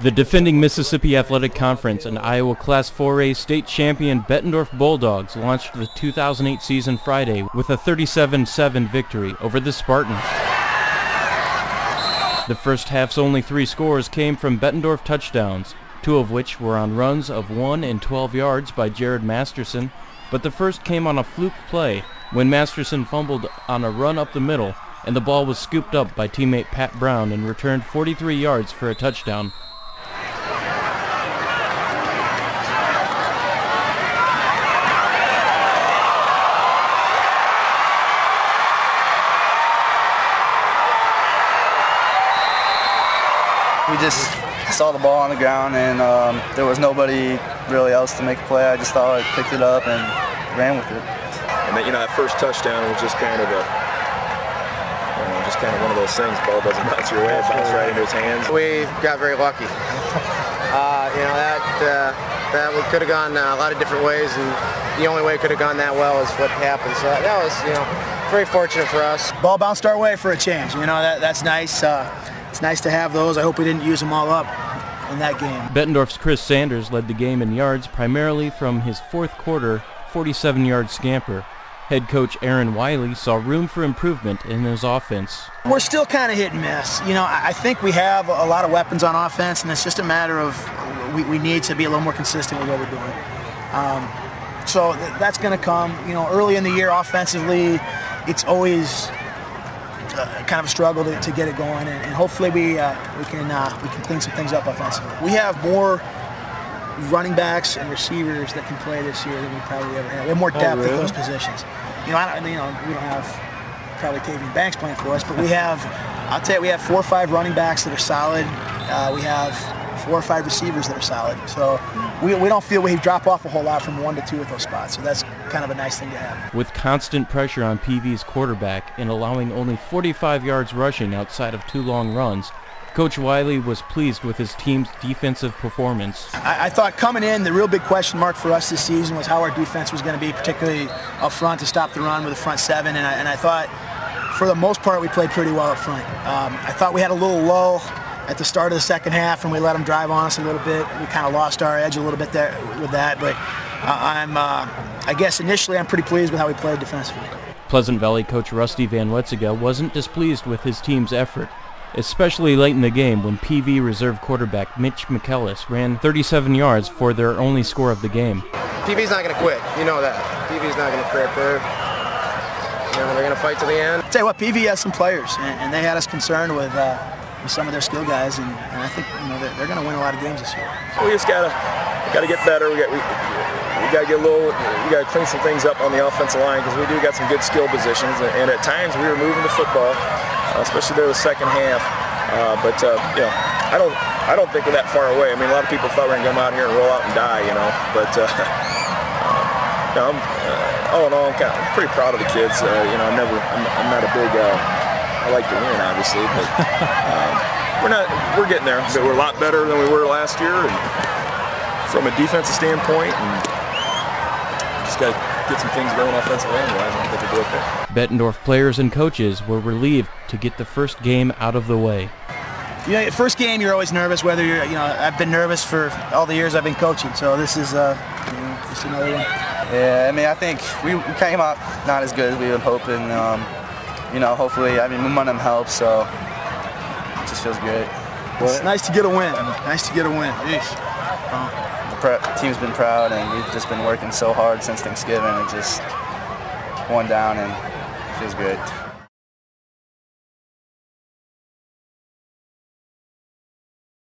The defending Mississippi Athletic Conference and Iowa Class 4A state champion Bettendorf Bulldogs launched the 2008 season Friday with a 37-7 victory over the Spartans. The first half's only 3 scores came from Bettendorf touchdowns, 2 of which were on runs of 1 and 12 yards by Jared Masterson, but the first came on a fluke play when Masterson fumbled on a run up the middle and the ball was scooped up by teammate Pat Brown and returned 43 yards for a touchdown. We just saw the ball on the ground, and there was nobody really else to make a play. I just thought I picked it up and ran with it. And that first touchdown was just kind of one of those things. The ball doesn't bounce your way; it bounces right into his hands. We got very lucky. That could have gone a lot of different ways, and the only way it could have gone that well is what happened. So that was, very fortunate for us. Ball bounced our way for a change. That's nice. It's nice to have those. I hope we didn't use them all up in that game. Bettendorf's Chris Sanders led the game in yards primarily from his fourth quarter 47-yard scamper. Head coach Aaron Wiley saw room for improvement in his offense. We're still kind of hit and miss. I think we have a lot of weapons on offense, and it's just a matter of we need to be a little more consistent with what we're doing. So that's going to come. Early in the year offensively, it's always kind of a struggle to get it going, and hopefully we can clean some things up offensively. We have more running backs and receivers that can play this year than we probably ever had. We have more depth at those positions. We don't have probably Tavian Banks playing for us, but we have, I'll tell you, we have 4 or 5 running backs that are solid. We have 4 or 5 receivers that are solid. So we don't feel we drop off a whole lot from 1 to 2 at those spots. So that's kind of a nice thing to have. With constant pressure on PV's quarterback and allowing only 45 yards rushing outside of 2 long runs, Coach Wiley was pleased with his team's defensive performance. I thought coming in, the real big question mark for us this season was how our defense was going to be, particularly up front to stop the run with a front 7. And I thought, for the most part, we played pretty well up front. I thought we had a little lull at the start of the second half, and we let them drive on us a little bit. We kind of lost our edge a little bit there with that. But I guess initially I'm pretty pleased with how we played defensively. Pleasant Valley coach Rusty Van Wetziga wasn't displeased with his team's effort, especially late in the game when PV reserve quarterback Mitch McKellis ran 37 yards for their only score of the game. PV's not going to quit. You know that. PV's not going to quit. They're going to fight to the end. I'll tell you what, PV has some players, and they had us concerned with some of their skill guys, and I think they're going to win a lot of games this year. So we just gotta get better. We got to clean some things up on the offensive line because we do got some good skill positions, and at times we were moving the football, especially there the second half. But I don't think we're that far away. I mean, a lot of people thought we were going to come out here and roll out and die, But all in all, I'm pretty proud of the kids. I'm not a big. I like to win, obviously, but we're getting there. But we're a lot better than we were last year, and from a defensive standpoint, and just got to get some things going offensively. Otherwise, I don't think we'll do okay. Bettendorf players and coaches were relieved to get the first game out of the way. First game you're always nervous. Whether you're, I've been nervous for all the years I've been coaching, so this is just another one. Yeah, I mean, I think we came out not as good as we were hoping. Hopefully, momentum helps, so it just feels good. It's nice to get a win. Nice to get a win. The team's been proud, and we've just been working so hard since Thanksgiving. It just one down, and it feels good.